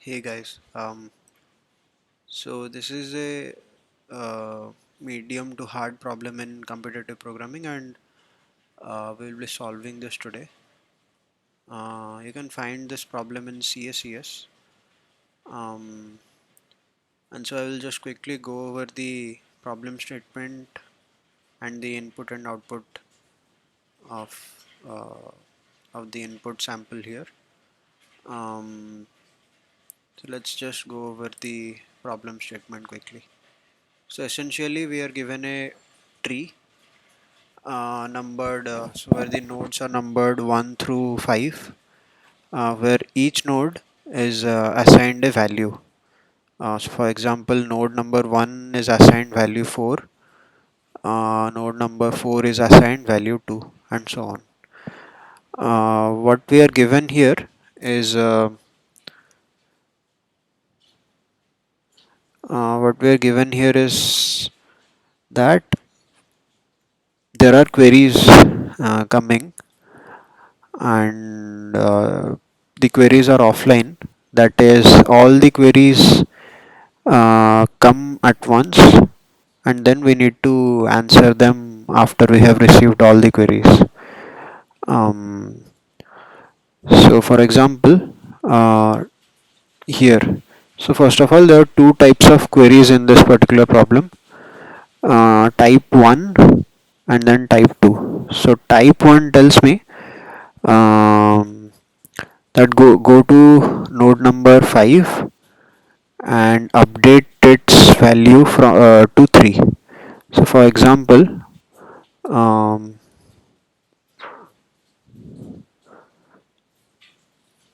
Hey guys, so this is a medium to hard problem in competitive programming, and we'll be solving this today. You can find this problem in CSCS, um, and so I will just quickly go over the problem statement and the input and output of uh, of the input sample here. Um, so let's just go over the problem statement quickly. So essentially, we are given a tree numbered, so where the nodes are numbered 1 through 5, where each node is assigned a value. So for example, node number 1 is assigned value 4, node number 4 is assigned value 2, and so on. What we are given here is that there are queries coming, and the queries are offline. That is, all the queries come at once, and then we need to answer them after we have received all the queries. Um, so, for example, here, so first of all, there are two types of queries in this particular problem, type 1 and then type 2. So, type 1 tells me um, that go to node number 5 and update its value from to 3. So for example, um,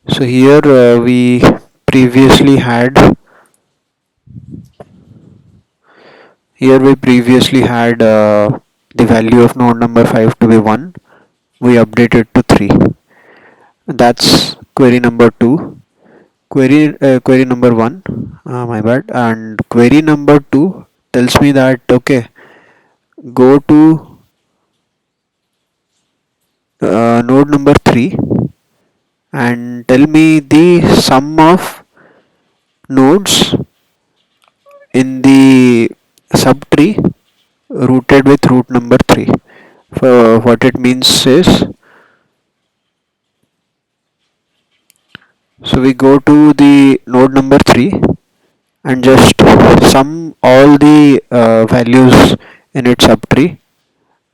so here we previously had the value of node number 5 to be 1. We update it to 3. That's query number 2. Query number 1, my bad. And query number 2 tells me that okay, go to node number 3 and tell me the sum of nodes in the subtree rooted with root number 3. For what it means is, so we go to the node number 3 and just sum all the values in its subtree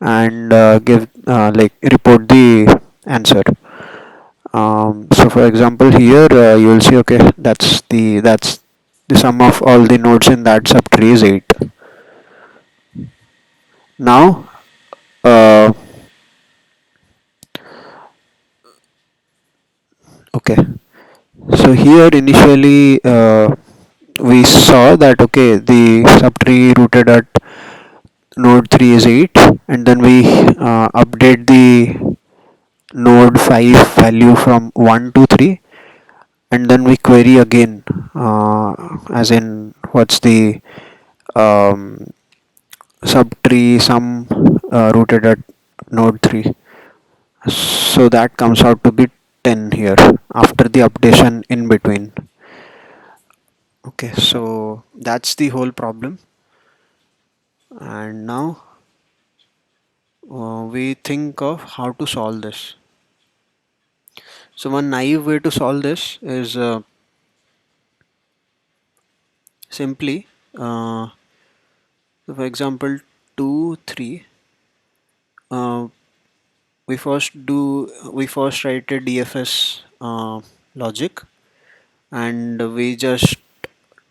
and give like report the answer. So for example, here you will see, okay, that's the sum of all the nodes in that subtree is 8. Now uh, okay, so here initially we saw that okay, the subtree rooted at node 3 is 8, and then we update the node 5 value from 1 to 3, and then we query again, as in what's the um, subtree sum rooted at node 3. So that comes out to be 10 here after the updation in between. Okay, so that's the whole problem, and now we think of how to solve this. So one naive way to solve this is simply, so for example, 2 3, uh, we first write a DFS logic, and we just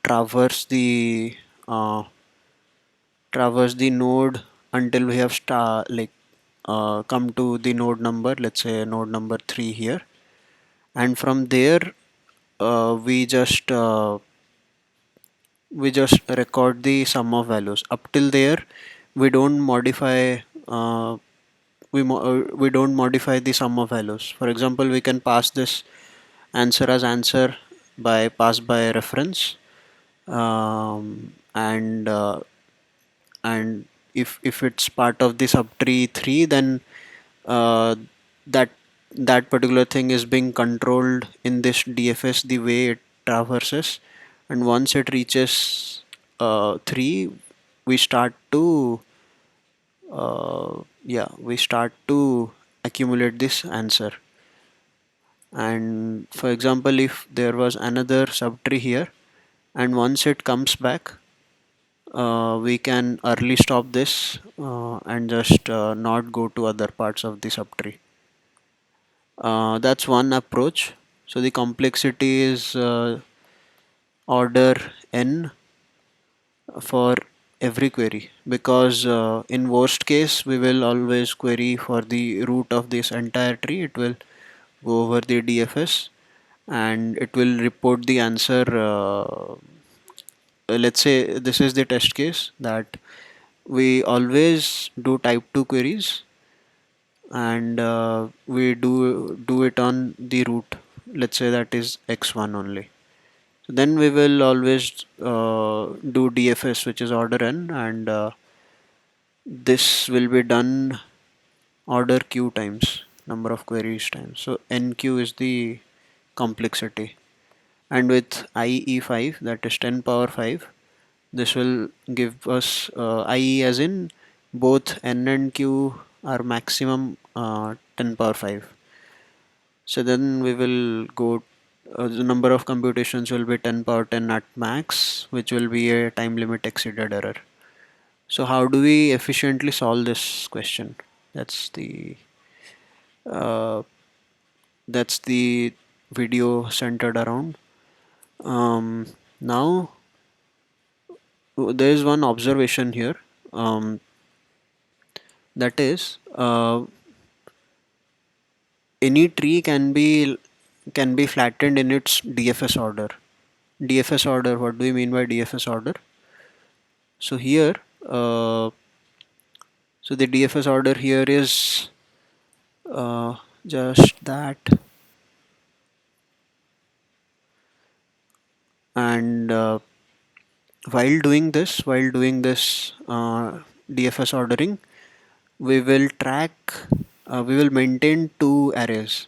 traverse the uh, traverse the node until we have come to the node number, let's say node number 3 here, and from there uh, we just uh, we just record the sum of values. Up till there we don't modify uh, we don't modify the sum of values. For example, we can pass this answer as answer by pass by reference, and if it's part of the subtree 3, then uh, that that particular thing is being controlled in this DFS the way it traverses, and once it reaches 3, we start to we start to accumulate this answer. And for example, if there was another subtree here, and once it comes back, we can early stop this and just not go to other parts of the subtree. That's one approach. So the complexity is order n for every query, because in worst case we will always query for the root of this entire tree. It will go over the DFS and it will report the answer. Let's say this is the test case that we always do type 2 queries, and we do it on the root. Let's say that is x1 only. So then we will always do DFS, which is order n, and this will be done order q times, number of queries times. So nq is the complexity. And with IE5, that is 10 power 5, this will give us IE as in both n and q are maximum 10 power 5. So then we will go, the number of computations will be 10 power 10 at max, which will be a time limit exceeded error. So how do we efficiently solve this question? That's the uh, that's the video centered around. Now there is one observation here, that is any tree can be flattened in its DFS order. DFS order. What do we mean by DFS order? So here, so the DFS order here is uh, just that, and while doing this DFS ordering, we will track, we will maintain two arrays.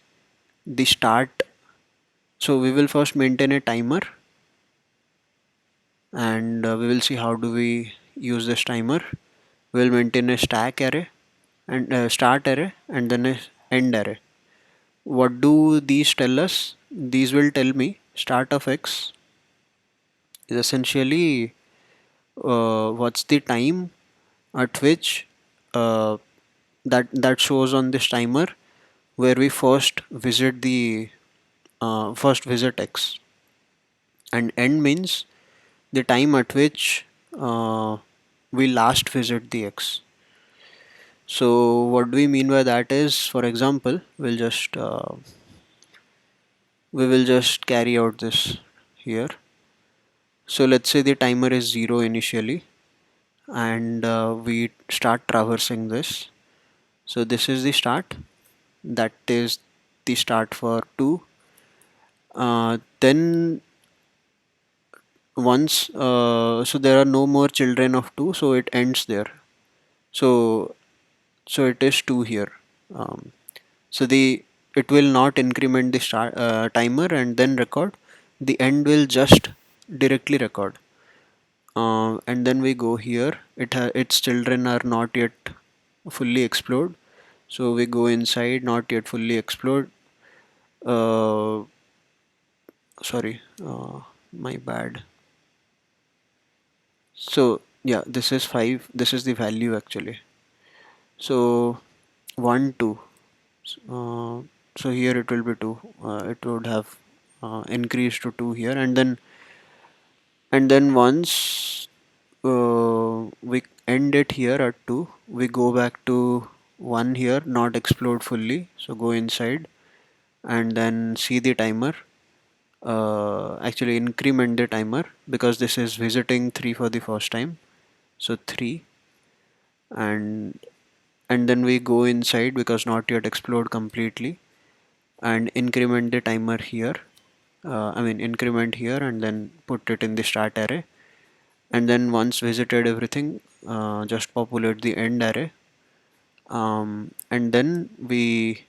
The start. So we will first maintain a timer, and we will see how do we use this timer. We will maintain a stack array and start array and then a end array. What do these tell us? These will tell me start of x is essentially what's the time at which uh, that shows on this timer where we first visit x, and end means the time at which we last visit the x. So what do we mean by that is, for example, we will just carry out this here. So let's say the timer is 0 initially, and we start traversing this. So this is the start. That is the start for 2. Then once, so there are no more children of 2, so it ends there. So it is 2 here. Um, so the it will not increment the start timer and then record. The end will just directly record. And then we go here. Its children are not yet fully explored. So we go inside, not yet fully explored. Uh, Sorry, my bad. So yeah, this is 5. This is the value actually. So 1 2. Uh, so here it will be 2. It would have increased to 2 here, and then once we end it here at 2, we go back to 1 here, not explode fully. So go inside and then see the timer. Actually increment the timer because this is visiting 3 for the first time. So 3, and then we go inside because not yet explode completely, and increment the timer here. I mean increment here and then put it in the start array, and then once visited everything, just populate the end array, and then we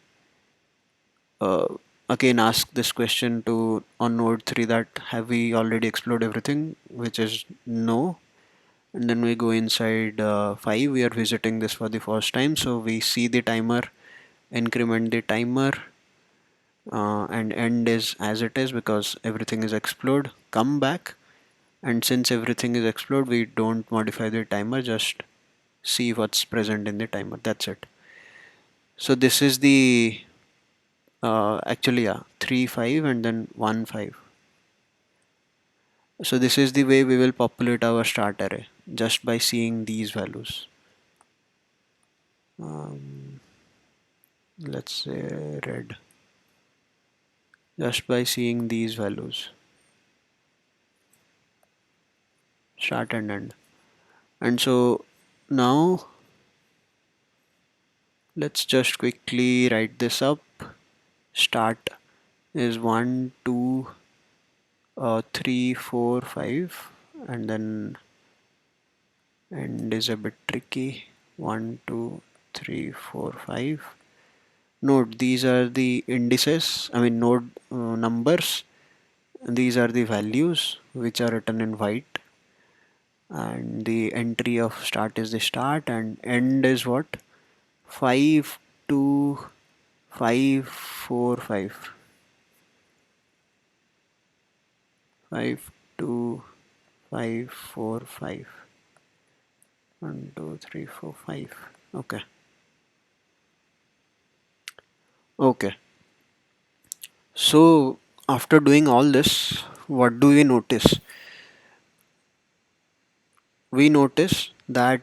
uh, again ask this question to on node 3 that have we already explored everything, which is no. And then we go inside 5, we are visiting this for the first time, so we see the timer, increment the timer, and end is as it is because everything is explored. Come back, and since everything is explored, we don't modify the timer, just see what's present in the timer. That's it. So this is the actually, yeah, 3 5 and then 1 5. So this is the way we will populate our start array, just by seeing these values. um, let's say red, just by seeing these values, start and end. And so now let's just quickly write this up. Start is 1 2 3 4 5, and then end is a bit tricky. 1 2 3 4 5. Note these are the indices, I mean node numbers. These are the values which are written in white, and the entry of start is the start, and end is what? 5 2 5 4 5. 5 2 5 4 5. 1 2 3 4 5. Okay. Okay. So after doing all this, what do we notice? We notice that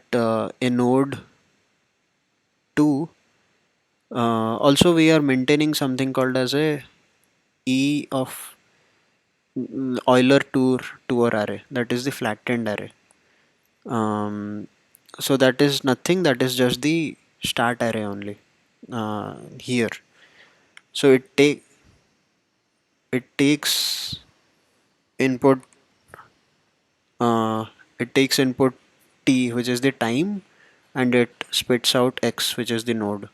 in node 2, also we are maintaining something called as a E of Euler Tour array, that is the flattened array. So that is nothing, that is just the start array only here. So it takes input uh, it takes input t, which is the time, and it spits out x, which is the node.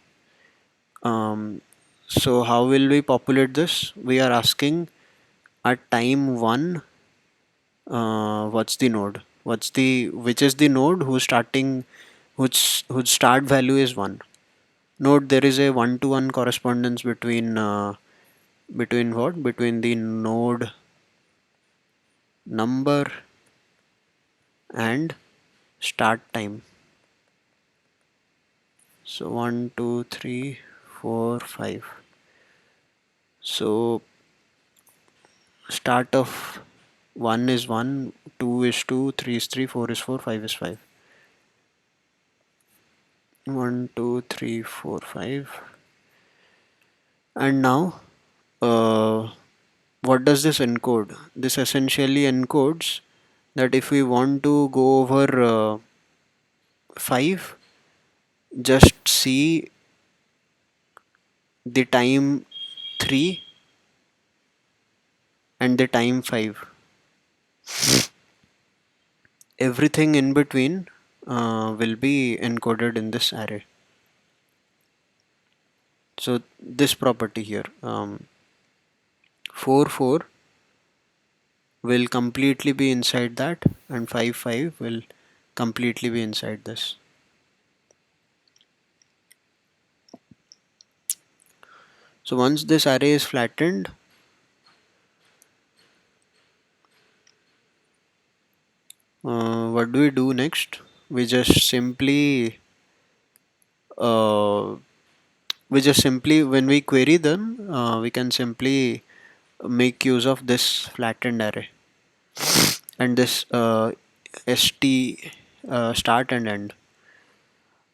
So how will we populate this? We are asking at time 1, what's the node? Which is the node whose start value is 1. Note there is a 1-to-1 correspondence between what? Between the node number and start time. So 1 2 3 4 5. So start of 1 is 1, 2 is 2, 3 is 3, 4 is 4, 5 is 5. 1 2 3 4 5. And now what does this encode? This essentially encodes that if we want to go over 5, just see the time 3 and the time 5. Everything in between will be encoded in this array. So this property here, 4 4 will completely be inside that, and 5 5 will completely be inside this. So once this array is flattened, what do we do next? We just simply uh, when we query them, we can simply make use of this flattened array and this st start and end.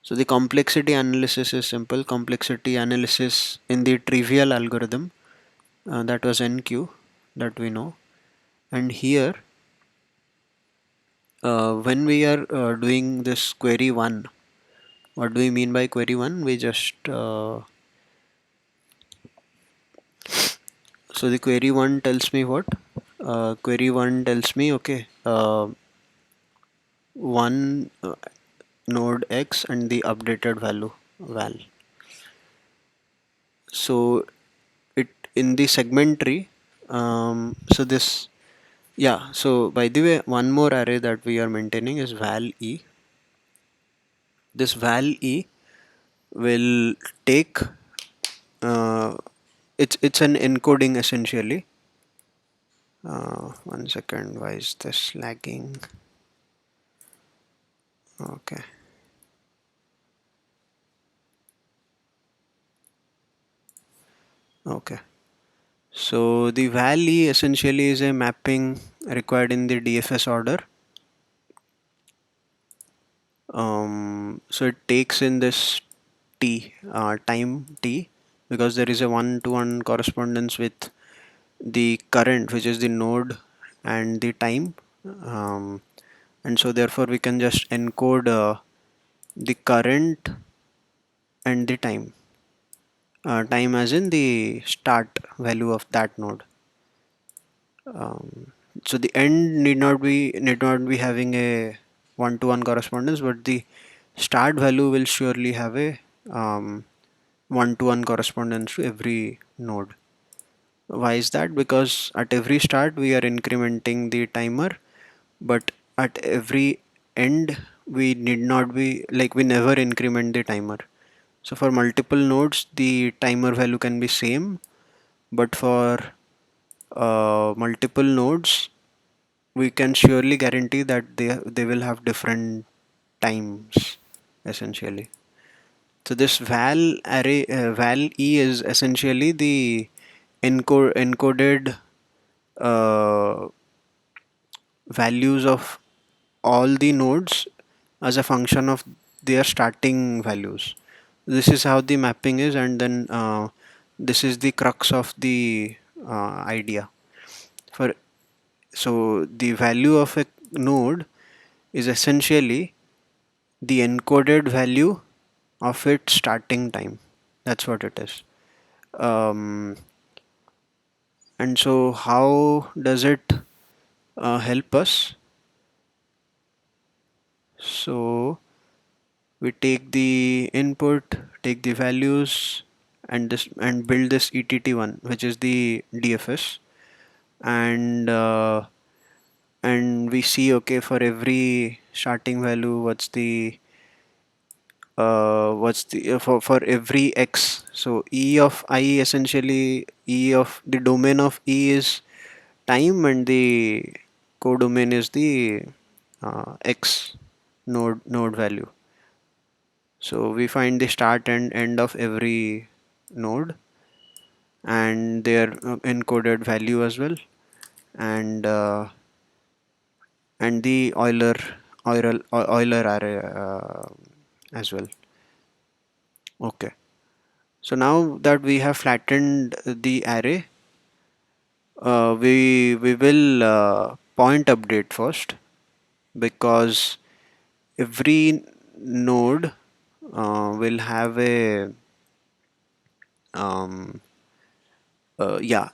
So the complexity analysis is simple. Complexity analysis in the trivial algorithm, that was NQ, that we know. And here when we are doing this query 1, what do we mean by query 1? We just so the query 1 tells me what? Query 1 tells me, okay, 1 node x and the updated value val. So it in the segment tree, so this, yeah, so by the way, one more array that we are maintaining is val e. This val e will take, uh, it's an encoding essentially. One second, why is this lagging? Okay. Okay. So the val e essentially is a mapping required in the DFS order. So it takes in this t, time t, because there is a one-to-one correspondence with the current, which is the node, and the time. Um, and so therefore we can just encode the current and the time. Time as in the start value of that node. Um, so the end need not be having a one-to-one correspondence, but the start value will surely have a um, one-to-one correspondence to every node. Why is that? Because at every start we are incrementing the timer, but at every end we need not be, like, we never increment the timer. So for multiple nodes the timer value can be same, but for multiple nodes we can surely guarantee that they will have different times essentially. So this val e is essentially the encoded uh, values of all the nodes as a function of their starting values. This is how the mapping is, and then this is the crux of the idea. For So the value of a node is essentially the encoded value of its starting time. That's what it is. Um, and so how does it help us? So we take the input, take the values, and build this ETT1, which is the DFS, and we see, okay, for every starting value, for every x. So e of I, essentially e of the domain of e is time, and the codomain is the x node value. So we find the start and end of every node and their encoded value as well, and the Euler array as well. Okay. So now that we have flattened the array, we will point update first, because every node will have a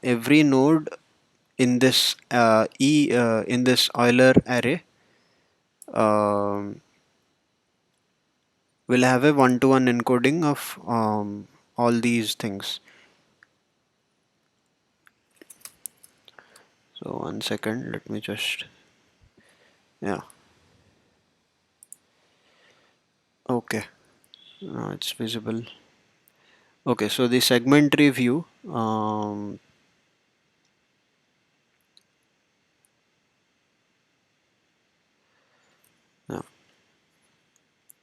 every node in this in this Euler array um, will have a one-to-one encoding of all these things. So one second, let me just, yeah, okay, now it's visible. Okay, so the segment tree view, yeah,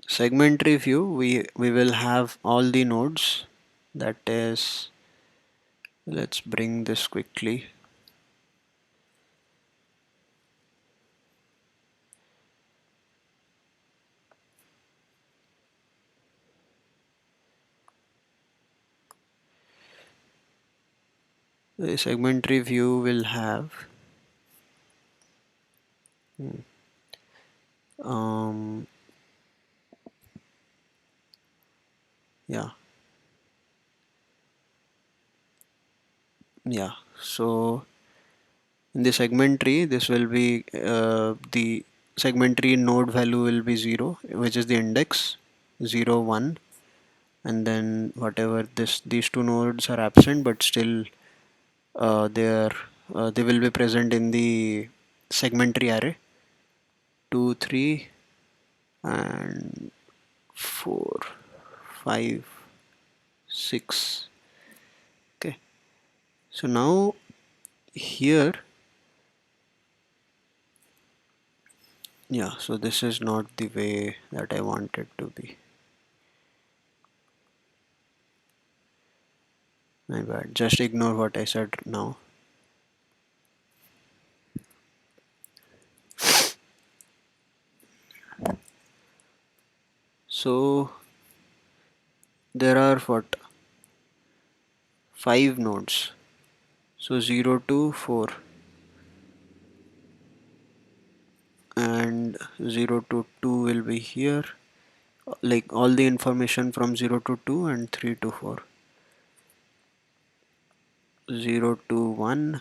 segment tree view, we will have all the nodes. That is, let's bring this quickly. The segment tree view will have um, yeah, yeah. So in the segment tree, this will be the segment tree node value will be 0, which is the index 0, 1, and then whatever these two nodes are absent, but still they will be present in the segmentary array 2, 3, and 4, 5, 6. Okay, so now here, yeah, so this is not the way that I want it to be. My bad, just ignore what I said now. So there are what, 5 nodes, so 0 to 4 and 0 to 2 will be here, like all the information from 0 to 2 and 3 to 4. 0 to 1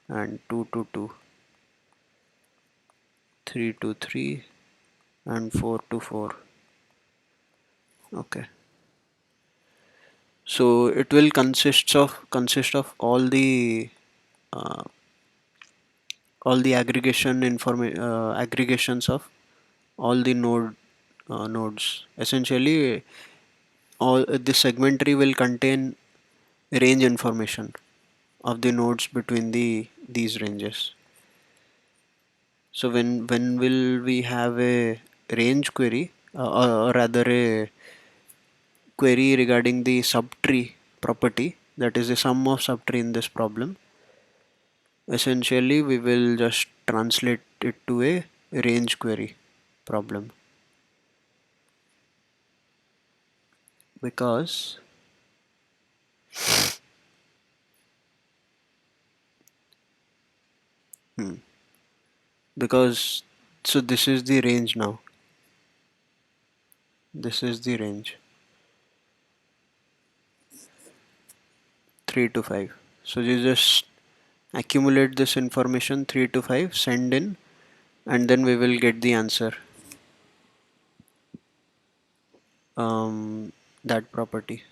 and 2 to 2, 3 to 3 and 4 to 4. Okay, so it will consist of uh, all the aggregations of all the nodes. Essentially, all the segment tree will contain range information of the nodes between these ranges. So when will we have a range query, or rather a query regarding the subtree property, that is the sum of subtree in this problem? Essentially, we will just translate it to a range query problem, because hmm, because so this is the range now. This is the range 3 to 5. So you just accumulate this information 3 to 5, send in, and then we will get the answer. That property.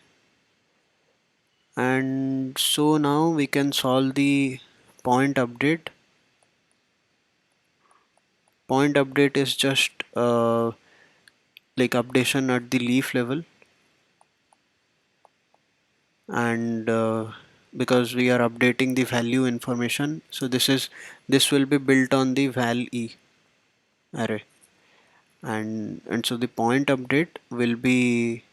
And so now we can solve the point update. Point update is just like updation at the leaf level, and because we are updating the value information, so this will be built on the val e array, and so the point update will be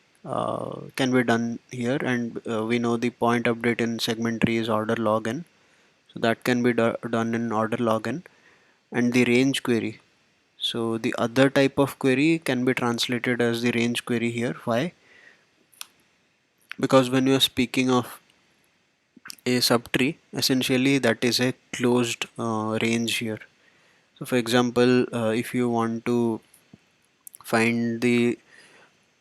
can be done here, and we know the point update in segment tree is order log n, so that can be done in order log n. And the range query, so the other type of query can be translated as the range query here. Why? Because when you are speaking of a subtree, essentially that is a closed range here. So for example, if you want to find the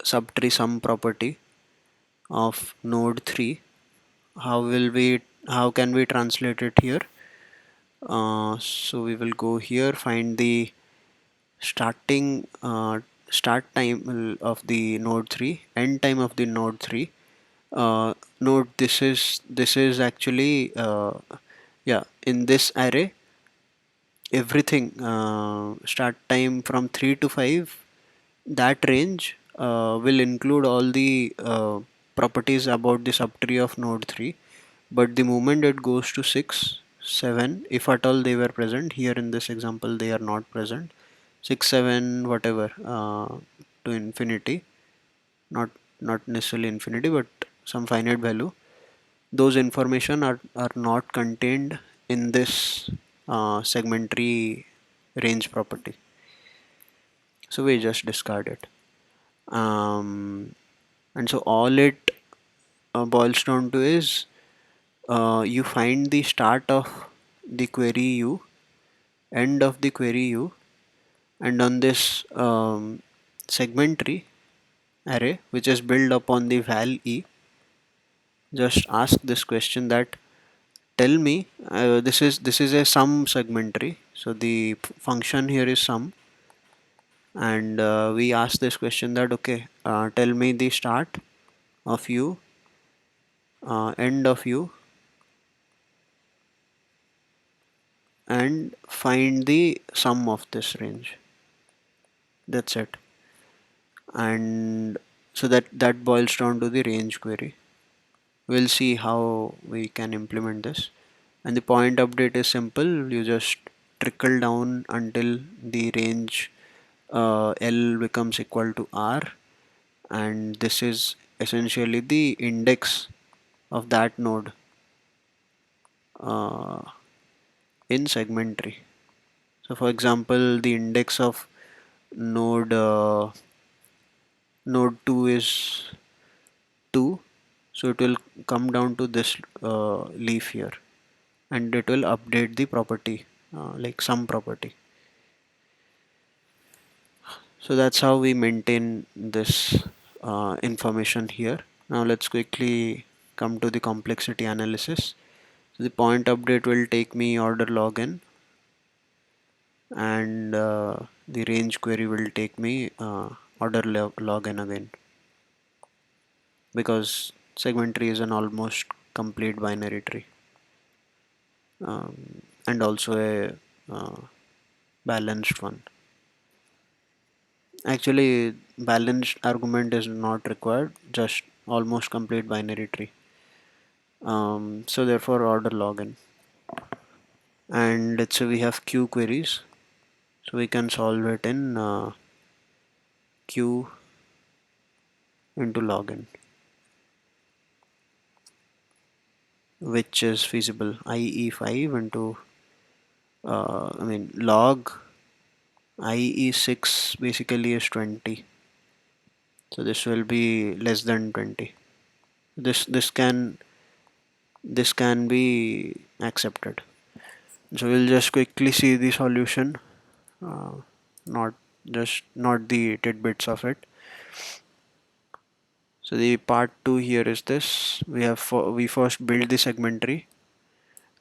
subtree sum property of node 3, how will we how can we translate it here? So we will go here, find the starting start time of the node 3, end time of the node 3. Note, this is actually yeah, in this array everything, start time from 3 to 5, that range will include all the properties about the subtree of node 3. But the moment it goes to 6, 7, if at all they were present, here in this example they are not present, 6, 7, whatever, to infinity, not necessarily infinity, but some finite value, those information are not contained in this segmentary range property, so we just discard it. And so all it boils down to is, you find the start of the query u, end of the query u, and on this segmentary array which is built upon the val e, just ask this question that, tell me, this is a sum segmentary, so the function here is sum, and we ask this question that, okay, tell me the start of u, end of u, and find the sum of this range. That's it. And so that boils down to the range query. We'll see how we can implement this. And the point update is simple. You just trickle down until the range L becomes equal to R, and this is essentially the index of that node uh, in segment tree. So for example, the index of node node 2 is 2, so it will come down to this leaf here, and it will update the property like some property. So that's how we maintain this information here. Now let's quickly come to the complexity analysis. So the point update will take me order log n, and the range query will take me order log n again, because segment tree is an almost complete binary tree, and also a balanced one. Actually, balanced argument is not required, just almost complete binary tree. So therefore order log n. And let's say we have q queries, so we can solve it in q into log n, which is feasible. IE 5 into log IE 6 basically is 20, so this will be less than 20. This can be accepted. So we'll just quickly see the solution, uh, not the tidbits of it. So the part 2 here is this. We first build the segment tree.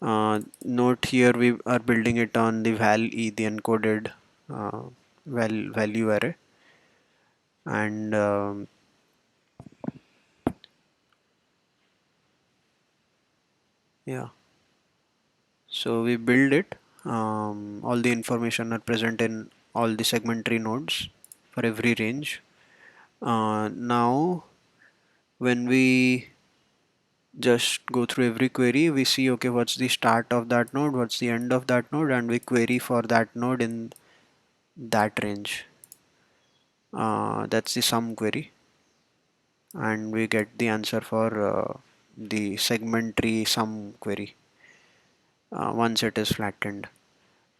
Note here we are building it on the val e, the encoded uh, value array, and yeah, so we build it. All the information are present in all the segment tree nodes for every range. Now when we just go through every query, we see, okay, what's the start of that node, what's the end of that node, and we query for that node in that range. That's the sum query, and we get the answer for the segment tree sum query once it is flattened.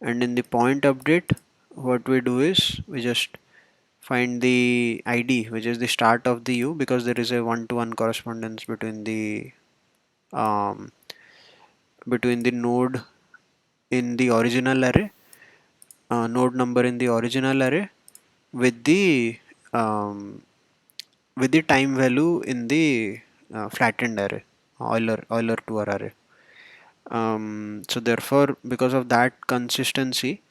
And in the point update, what we do is we just find the ID, which is the start of the U, because there is a one-to-one correspondence um, between the node in the original array, node number in the original array, with the um, time value in the flattened array, Euler Tour array. So therefore, because of that consistency,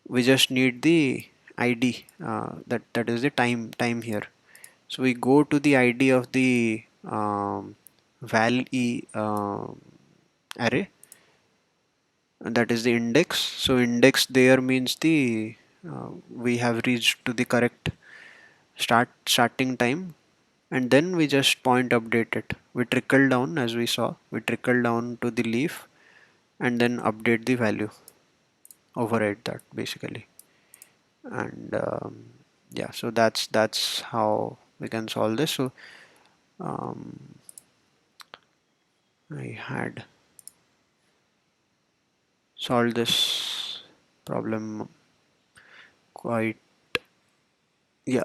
we just need the ID, that is the time here. So we go to the ID of the val e array, and that is the index. So index there means we have reached to the correct starting time, and then we just point update it. We trickle down, as we saw, we trickle down to the leaf and then update the value, override that basically. And yeah, so that's how we can solve this. So um, I had solved this problem quite, yeah,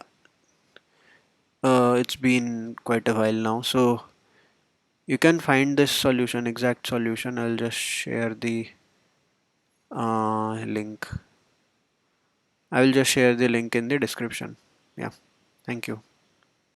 it's been quite a while now, so you can find this solution, exact solution. I'll just share the link. I will just share the link in the description. Yeah, thank you.